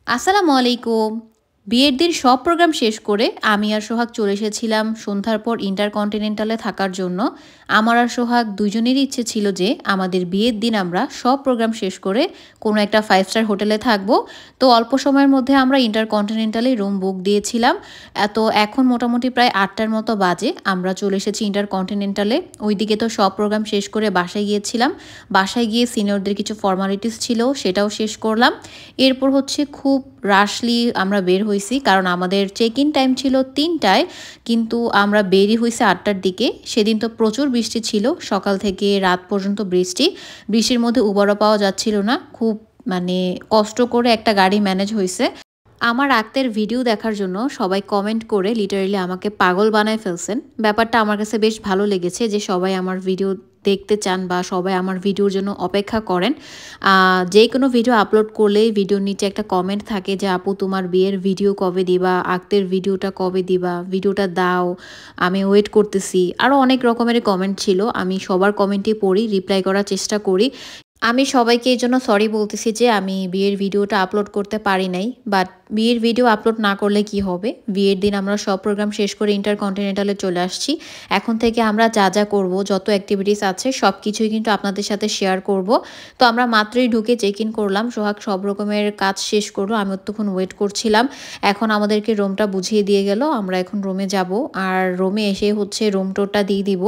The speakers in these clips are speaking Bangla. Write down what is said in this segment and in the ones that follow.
আসসালামু আলাইকুম। বিয়ের দিন সব প্রোগ্রাম শেষ করে আমি আর সোহাগ চলে এসেছিলাম সন্ধ্যার পর ইন্টারকন্টিনেন্টালে থাকার জন্য। আমার আর সোহাগ দুজনেরই ইচ্ছে ছিল যে আমাদের বিয়ের দিন আমরা সব প্রোগ্রাম শেষ করে কোনো একটা 5 স্টার হোটেলে থাকবো। তো অল্প সময়ের মধ্যে আমরা ইন্টারকন্টিনেন্টালে রুম বুক দিয়েছিলাম। তো এখন মোটামুটি প্রায় ৮টার মতো বাজে। আমরা চলে এসেছি ইন্টারকন্টিনেন্টালে। ওইদিকে তো সব প্রোগ্রাম শেষ করে বাসায় গিয়েছিলাম। বাসায় গিয়ে সিনিয়রদের কিছু ফর্মালিটিস ছিল সেটাও শেষ করলাম। এরপর হচ্ছে খুব রাশলি আমরা বের হইছি, কারণ আমাদের চেক ইন টাইম ছিল ৩টায়, কিন্তু আমরা বেরই হইছি ৮টার দিকে। সেদিন তো প্রচুর বৃষ্টি ছিল, সকাল থেকে রাত পর্যন্ত বৃষ্টি। বৃষ্টির মধ্যে উবারও পাওয়া যাচ্ছিল না, খুব মানে কষ্ট করে একটা গাড়ি ম্যানেজ হয়েছে। আমার আক্তের ভিডিও দেখার জন্য সবাই কমেন্ট করে লিটারেলি আমাকে পাগল বানায় ফেলছেন। ব্যাপারটা আমার কাছে বেশ ভালো লেগেছে যে সবাই আমার ভিডিও দেখতে চান বা সবাই আমার ভিডিওর জন্য অপেক্ষা করেন। যে কোনো ভিডিও আপলোড করলেই ভিডিওর নিচে একটা কমেন্ট থাকে যে আপু তোমার বিয়ের ভিডিও কবে দিবা, আক্তের ভিডিওটা কবে দিবা, ভিডিওটা দাও, আমি ওয়েট করতেছি। আরও অনেক রকমের কমেন্ট ছিল, আমি সবার কমেন্টই পড়ি, রিপ্লাই করার চেষ্টা করি। আমি সবাইকে এই জন্য সরি বলতেছি যে আমি বিয়ের ভিডিওটা আপলোড করতে পারি নাই। বাট বিয়ের ভিডিও আপলোড না করলে কি হবে, বিয়ের দিন আমরা সব প্রোগ্রাম শেষ করে ইন্টারকন্টিনেন্টালে চলে আসছি। এখন থেকে আমরা যা যা করবো, যত অ্যাক্টিভিটিস আছে সব কিছুই কিন্তু আপনাদের সাথে শেয়ার করব। তো আমরা মাত্রই ঢুকে চেক ইন করলাম, সোহাগ সব রকমের কাজ শেষ করলো, আমি ততক্ষণ ওয়েট করছিলাম। এখন আমাদেরকে রুমটা বুঝিয়ে দিয়ে গেল, আমরা এখন রুমে যাব। আর রুমে এসে হচ্ছে রুম টোরটা দিয়ে দিব।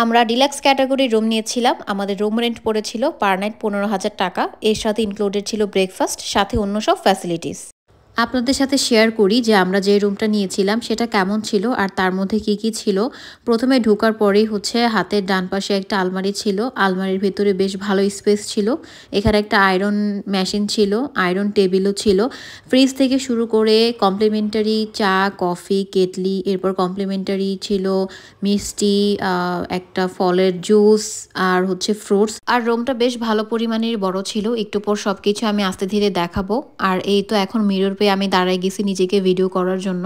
আমরা ডিলাক্স ক্যাটাগরির রুম নিয়েছিলাম। আমাদের রুম রেন্ট পড়েছিল পার নাইট ১৫,০০০ টাকা। এর সাথে ইনক্লুডেড ছিল ব্রেকফাস্ট, সাথে অন্য সব ফ্যাসিলিটিস। আপনাদের সাথে শেয়ার করি যে আমরা যে রুমটা নিয়েছিলাম সেটা কেমন ছিল আর তার মধ্যে কি কি ছিল। প্রথমে ঢোকার পরেই হচ্ছে হাতের ডান পাশে একটা আলমারি ছিল। আলমারির ভেতরে বেশ ভালো স্পেস ছিল। এখানে একটা আয়রন মেশিন ছিল, আয়রন টেবিলও ছিল। ফ্রিজ থেকে শুরু করে কমপ্লিমেন্টারি চা, কফি, কেটলি, এরপর কমপ্লিমেন্টারি ছিল মিষ্টি, একটা ফলের জুস, আর হচ্ছে ফ্রুটস। আর রুমটা বেশ ভালো পরিমাণের বড় ছিল। একটু পর সব কিছু আমি আস্তে ধীরে দেখাবো। আর এই তো এখন মিরর পেয়ে আমি দাঁড়ায় গেছি নিজেকে ভিডিও করার জন্য।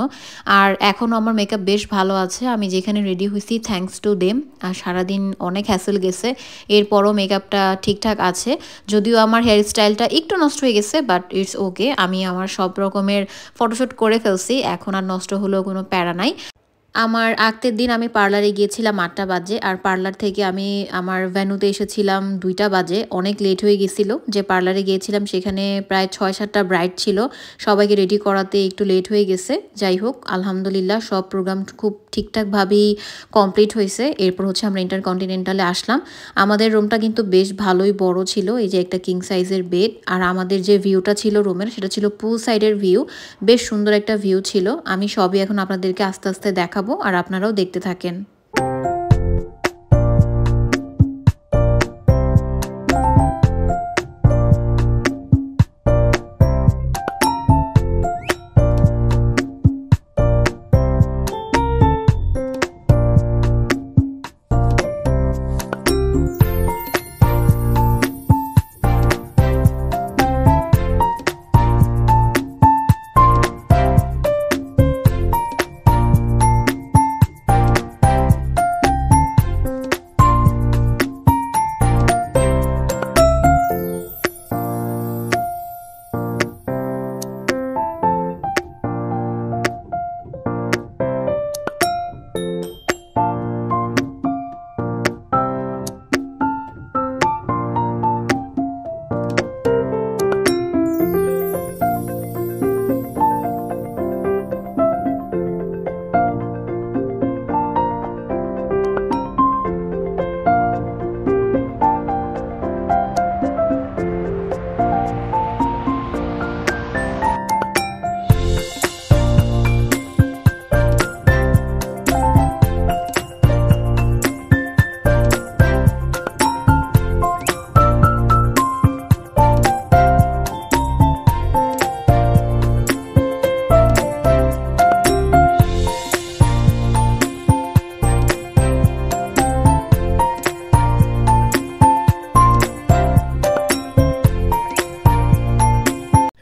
আর এখনও আমার মেকআপ বেশ ভালো আছে। আমি যেখানে রেডি হয়েছি থ্যাঙ্কস টু দেম। আর সারাদিন অনেক হ্যাসেল গেছে, এরপরও মেকআপটা ঠিকঠাক আছে। যদিও আমার হেয়ার স্টাইলটা একটু নষ্ট হয়ে গেছে, বাট ইটস ওকে। আমি আমার সব রকমের ফটোশ্যুট করে ফেলছি, এখন আর নষ্ট হলেও কোনো প্যারা নাই। আমার আক্তের দিন আমি পার্লারে গিয়েছিলাম ৮টা বাজে, আর পার্লার থেকে আমি আমার ভ্যানুতে এসেছিলাম ২টা বাজে। অনেক লেট হয়ে গেছিলো। যে পার্লারে গিয়েছিলাম সেখানে প্রায় ৬-৭টা ব্রাইড ছিল, সবাইকে রেডি করাতে একটু লেট হয়ে গেছে। যাই হোক, আলহামদুলিল্লাহ সব প্রোগ্রাম খুব ঠিকঠাকভাবেই কমপ্লিট হয়েছে। এরপর হচ্ছে আমরা ইন্টারকন্টিনেন্টালে আসলাম। আমাদের রুমটা কিন্তু বেশ ভালোই বড় ছিল, এই যে একটা কিং সাইজের বেড। আর আমাদের যে ভিউটা ছিল রুমের, সেটা ছিল পুল সাইডের ভিউ। বেশ সুন্দর একটা ভিউ ছিল। আমি সবই এখন আপনাদেরকে আস্তে আস্তে দেখাবো, আর আপনারাও দেখতে থাকেন।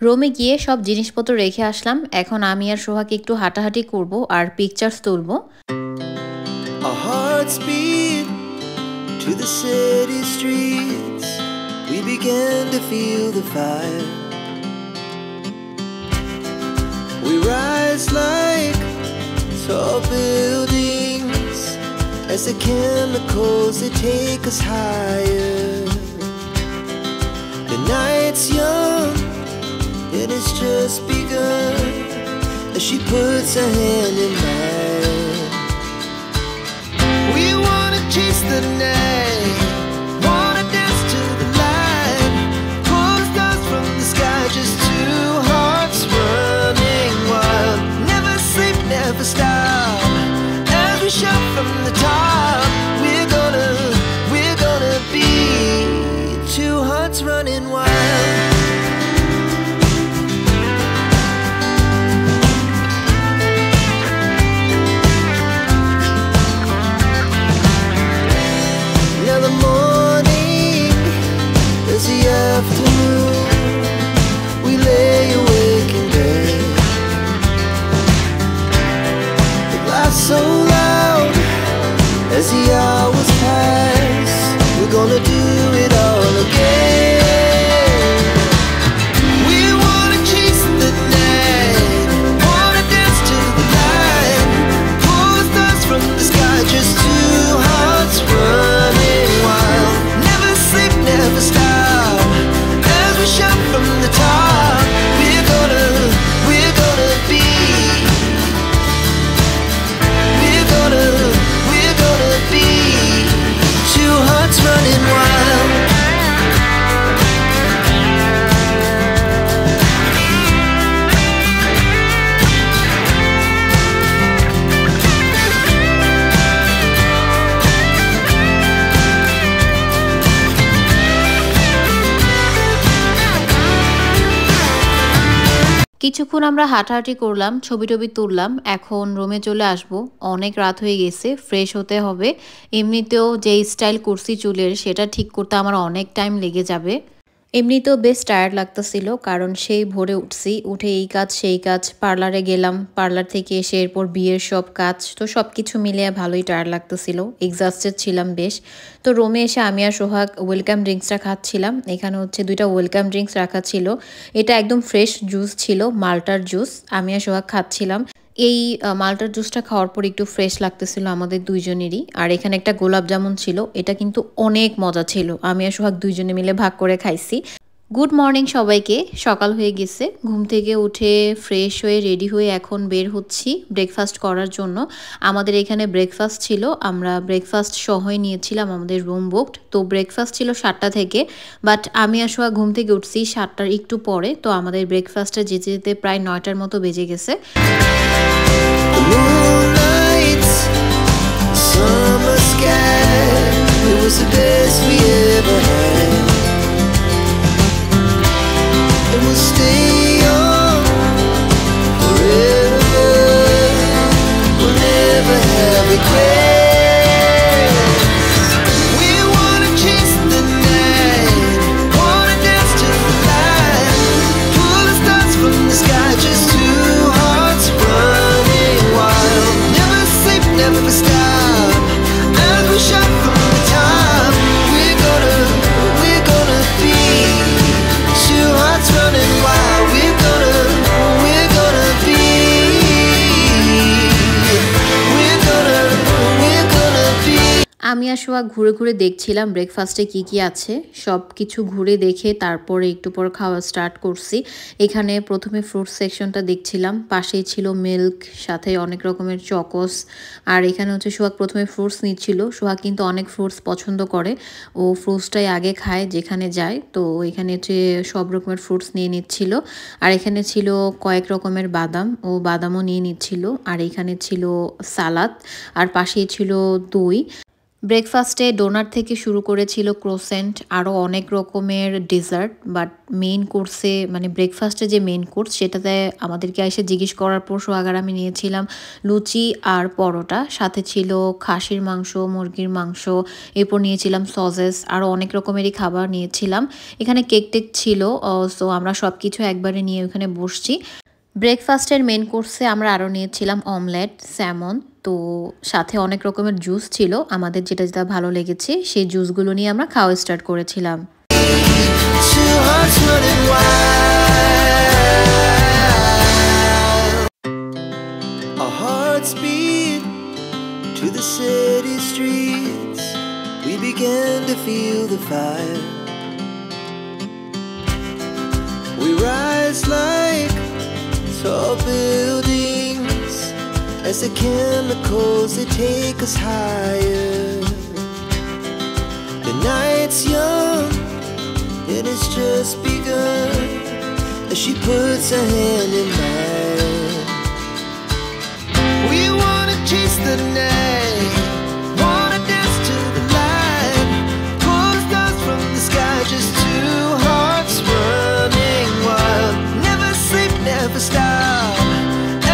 রোমে গিয়ে সব জিনিসপত্র রেখে আসলাম। এখন আমি আর সোহাকে একটু হাঁটাহাঁটি করব আর পিকচার্স তুলব। Our hearts beat to the city streets. We began to feel the fire. as the chemicals they take us higher. The night's young and it's just begun as she puts her hand in mine. We wanna chase the night, wanna dance to the light, pull stars from the sky, just two hearts running wild. Never sleep, never stop, as we shout from the top. We're gonna be two hearts running wild. Now the morning is the afternoon, we lay awake in bed. The glass so loud as the hours pass, we're gonna do it all again. We wanna chase the night, wanna dance to the light, pull stars from the sky, just two hearts running wild. Never sleep, never stop, as we shout from the top. We're gonna be, we're gonna be two hearts running wild. কিছুক্ষণ আমরা হাঁটাহাঁটি করলাম, ছবি টবি তুললাম। এখন রুমে চলে আসব, অনেক রাত হয়ে গেছে, ফ্রেশ হতে হবে। এমনিতেও যে স্টাইল করছি চুলের সেটা ঠিক করতে আমার অনেক টাইম লেগে যাবে। এমনিতেও বেশ টায়ার্ড লাগতেছিল, কারণ সেই ভোরে উঠছি, উঠে এই কাজ সেই কাজ, পার্লারে গেলাম, পার্লার থেকে এসে এরপর বিয়ের সব কাজ, তো সব কিছু মিলিয়ে ভালোই টায়ার্ড লাগতেছিল, এক্সস্টেড ছিলাম বেশ। তো রুমে এসে আমি আর সোহাগ ওয়েলকাম ড্রিঙ্কসটা খাচ্ছিলাম। এখানে হচ্ছে 2টা ওয়েলকাম ড্রিঙ্কস রাখা ছিল। এটা একদম ফ্রেশ জুস ছিল, মাল্টার জুস। আমি আর সোহাগ খাচ্ছিলাম। এই মাল্টার জুসটা খাওয়ার পর একটু ফ্রেশ লাগতেছিল আমাদের দুইজনেরই। আর এখানে একটা গোলাপ জামুন ছিল, এটা কিন্তু অনেক মজা ছিল। আমি আর সোহাগ দুইজনে মিলে ভাগ করে খাইছি। গুড মর্নিং সবাইকে, সকাল হয়ে গেছে। ঘুম থেকে উঠে ফ্রেশ হয়ে রেডি হয়ে এখন বের হচ্ছি ব্রেকফাস্ট করার জন্য। আমাদের এখানে ব্রেকফাস্ট ছিল, আমরা ব্রেকফাস্ট সহই নিয়েছিলাম, আমাদের রুম বুকড। তো ব্রেকফাস্ট ছিল 7টা থেকে, বাট আমি আর সোহাগ ঘুম থেকে উঠছি 7টার একটু পরে। তো আমাদের ব্রেকফাস্টে যেতে যেতে প্রায় 9টার মতো বেজে গেছে। The moonlights, summer sky, it was the best we ever had. And we'll stay on forever, we'll never have regrets. We wanna chase the night, wanna dance to the light, pull the stars from the sky, just two hearts running wild. Never sleep, never stop, as we shout from the top. We're gonna be two hearts running wild. We're gonna be, we're gonna be. আমি আর সোহাগ ঘুরে ঘুরে দেখছিলাম ব্রেকফাস্টে কি কি আছে, সব কিছু ঘুরে দেখে তারপরে একটু পর খাওয়া স্টার্ট করছি। এখানে প্রথমে ফ্রুট সেকশনটা দেখছিলাম, পাশেই ছিল মিল্ক, সাথে অনেক রকমের চকোস। আর এখানে হচ্ছে সোহাগ প্রথমে ফ্রুটস নিচ্ছিল। সোহাগ কিন্তু অনেক ফ্রুটস পছন্দ করে, ও ফ্রুটসটাই আগে খায় যেখানে যায়। তো এখানে হচ্ছে সব রকমের ফ্রুটস নিয়ে নিচ্ছিল। আর এখানে ছিল কয়েক রকমের বাদাম, ও বাদামও নিয়ে নিচ্ছিল। আর এখানে ছিল সালাদ, আর পাশেই ছিল দই। ব্রেকফাস্টে ডোনাট থেকে শুরু করেছিল ক্রোসেন্ট, আরও অনেক রকমের ডেজার্ট। বাট মেইন কোর্সে মানে ব্রেকফাস্টে যে মেইন কোর্স সেটাতে আমাদেরকে এসে জিজ্ঞেস করার পর সোহাগার আমি নিয়েছিলাম লুচি আর পরোটা, সাথে ছিল খাসির মাংস, মুরগির মাংস, এরপর নিয়েছিলাম সসেস, আরও অনেক রকমেরই খাবার নিয়েছিলাম। এখানে কেক টেক ছিল, সো আমরা সব কিছু একবারে নিয়ে ওখানে বসছি। ব্রেকফাস্টের মেন কোর্সে আমরা আরও নিয়েছিলাম অমলেট, স্যামন, তো সাথে অনেক রকমের জুস ছিল। আমাদের যেটা যেটা ভালো লেগেছে সেই জুসগুলো নিয়ে আমরা খাওয়া স্টার্ট করেছিলাম। Our hearts beat to the city streets. fire. We rise like tall buildings as the chemicals they take us higher. The night's young and it's just begun as she puts her hand in mine. We wanna chase the night, wanna dance to the light, pull the stars from the sky, just two hearts running wild. Never sleep, never stop,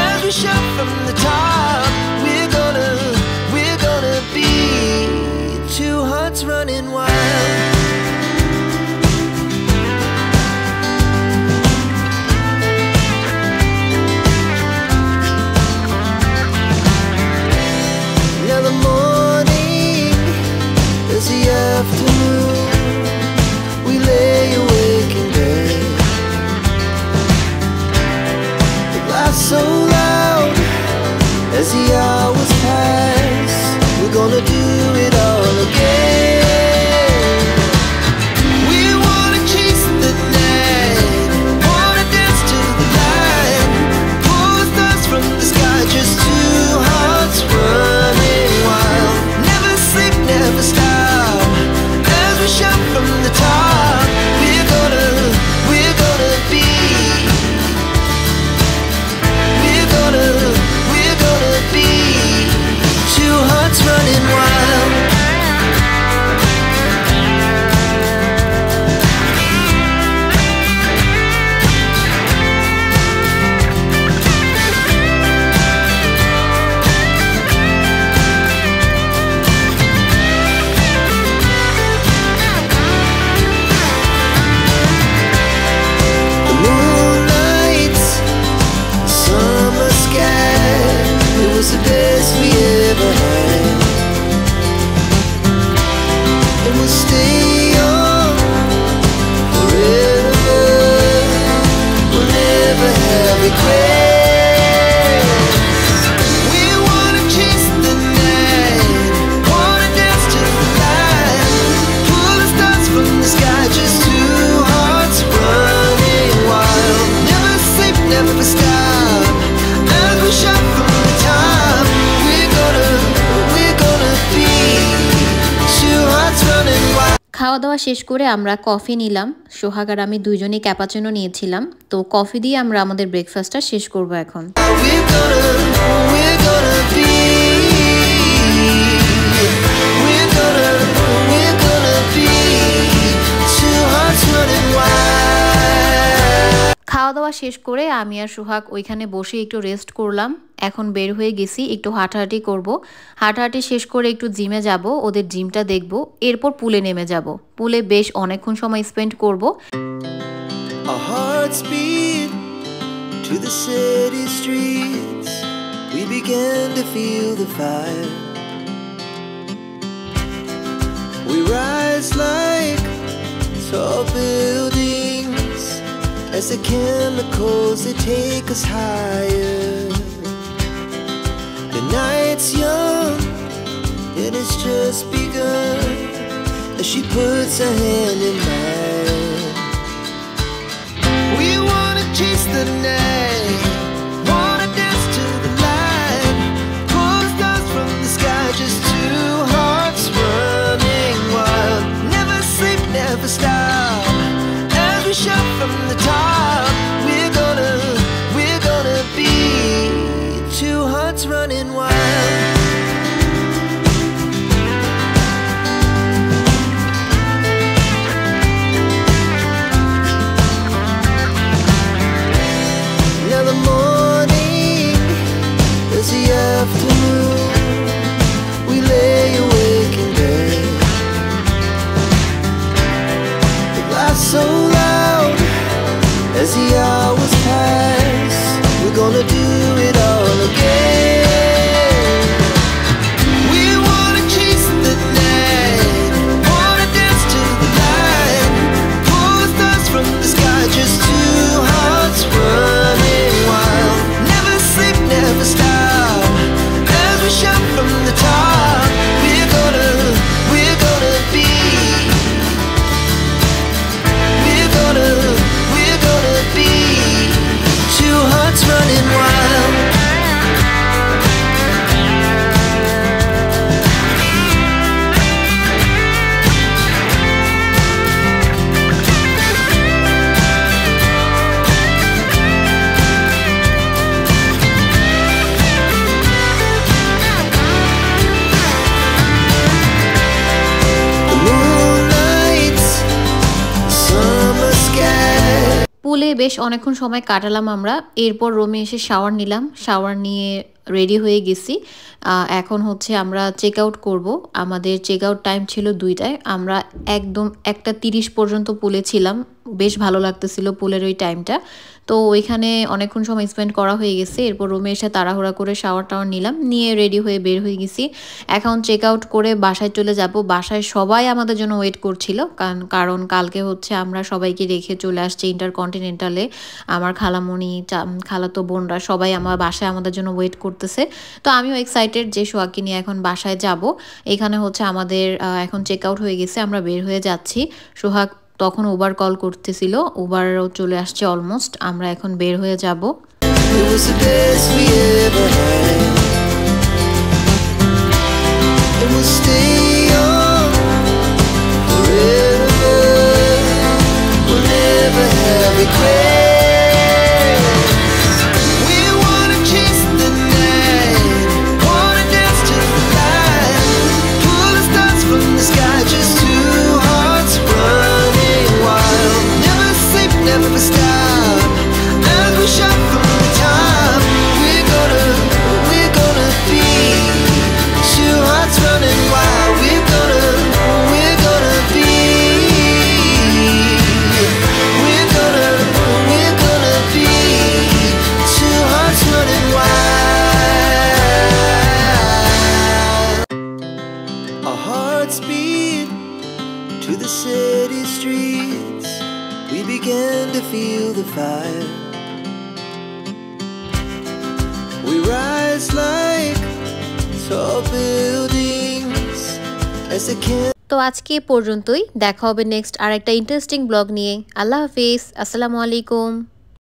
as we shout from the top. We're gonna be two hearts running wild. Now the morning is the afternoon. We lay awake in bed. The laughs so loud as the hours pass. We're gonna do it all again. We wanna chase the night, wanna dance to the light, pull the stars from the sky, just two hearts running wild. Never sleep, never stop, as we shout from the top. We're gonna be. We're gonna be two hearts running wild. The moonlight, summer sky, it was the best we ever had. And we'll stay young forever. We'll never have regrets. We wanna chase the night, wanna dance to the light, pull the stars from the sky, just two hearts running wild. Never sleep, never stop, as we shout from the top. We're gonna be two hearts running wild. খাওয়া দাওয়া শেষ করে আমরা কফি নিলাম। সোহাগ আর আমি দুইজনেই ক্যাপাচিনো নিয়েছিলাম। তো কফি দিয়ে আমরা আমাদের ব্রেকফাস্টটা শেষ করব এখন। We're gonna be. We're gonna be two hearts running wild. খাওয়া দাওয়া শেষ করে আমি আর সোহাগ ওইখানে বসে একটু রেস্ট করলাম। এখন বের হয়ে গেছি, একটু হাঁটাহাঁটি করব। হাঁটাহাঁটি শেষ করে একটু জিমে যাব, ওদের জিমটা দেখব, এরপর পুলে নেমে যাব। পুলে বেশ অনেকক্ষণ সময় স্পেন্ড করব। Our hearts beat to the city streets. We began to feel the fire. We rise like tall buildings as the chemicals they take us higher. The night's young and it's just begun as she puts her hand in mine. We wanna chase the night, wanna dance to the light, pull the stars from the sky, just two hearts running wild. Never sleep, never stop, as we shout from the top. We're gonna be two hearts running wild. পুলে বেশ অনেকক্ষণ সময় কাটালাম আমরা। এরপর রুমে এসে শাওয়ার নিলাম, শাওয়ার নিয়ে রেডি হয়ে গেছি। এখন হচ্ছে আমরা চেক আউট করবো। আমাদের চেক আউট টাইম ছিল 2টায়। আমরা একদম 1:30 পর্যন্ত পুলে ছিলাম। বেশ ভালো লাগতেছিল পুলের ওই টাইমটা। তো ওইখানে অনেকক্ষণ সময় স্পেন্ড করা হয়ে গেছে। এরপর রুমে এসে তাড়াহুড়া করে শাওয়ার টাওয়ার নিলাম, নিয়ে রেডি হয়ে বের হয়ে গেছি। এখন চেক আউট করে বাসায় চলে যাব। বাসায় সবাই আমাদের জন্য ওয়েট করছিল, কারণ কালকে হচ্ছে আমরা সবাইকে রেখে চলে আসছি ইন্টারকন্টিনেন্টালে। আমার খালামণি, খালাতো বোনরা সবাই আমার বাসায় আমাদের জন্য ওয়েট করতেছে। তো আমিও এক্সাইটেড যে সোহাগকে নিয়ে এখন বাসায় যাব। এখানে হচ্ছে আমাদের এখন চেক আউট হয়ে গেছে, আমরা বের হয়ে যাচ্ছি। সোহাগ তখন উবার কল করতেছিল, উবারও চলে আসছে অলমোস্ট। আমরা এখন বের হয়ে যাব। It was the best we ever had. And we'll stay young forever. We'll never have regrets. We wanna chase the night, wanna dance to the light, pull the stars from the sky, just two hearts running wild. Never sleep, never stop, as we shot from the top. We're gonna be two hearts running wild. We're gonna be. We're gonna be two hearts running wild. Our hearts beat to the city streets. We began to feel the fire. We rise like tall buildings as the তো আজকে পর্যন্তই, দেখা হবে নেক্সট আরেকটা ইন্টারেস্টিং ব্লগ নিয়ে। আল্লাহ হাফিজ, আসসালামু আলাইকুম।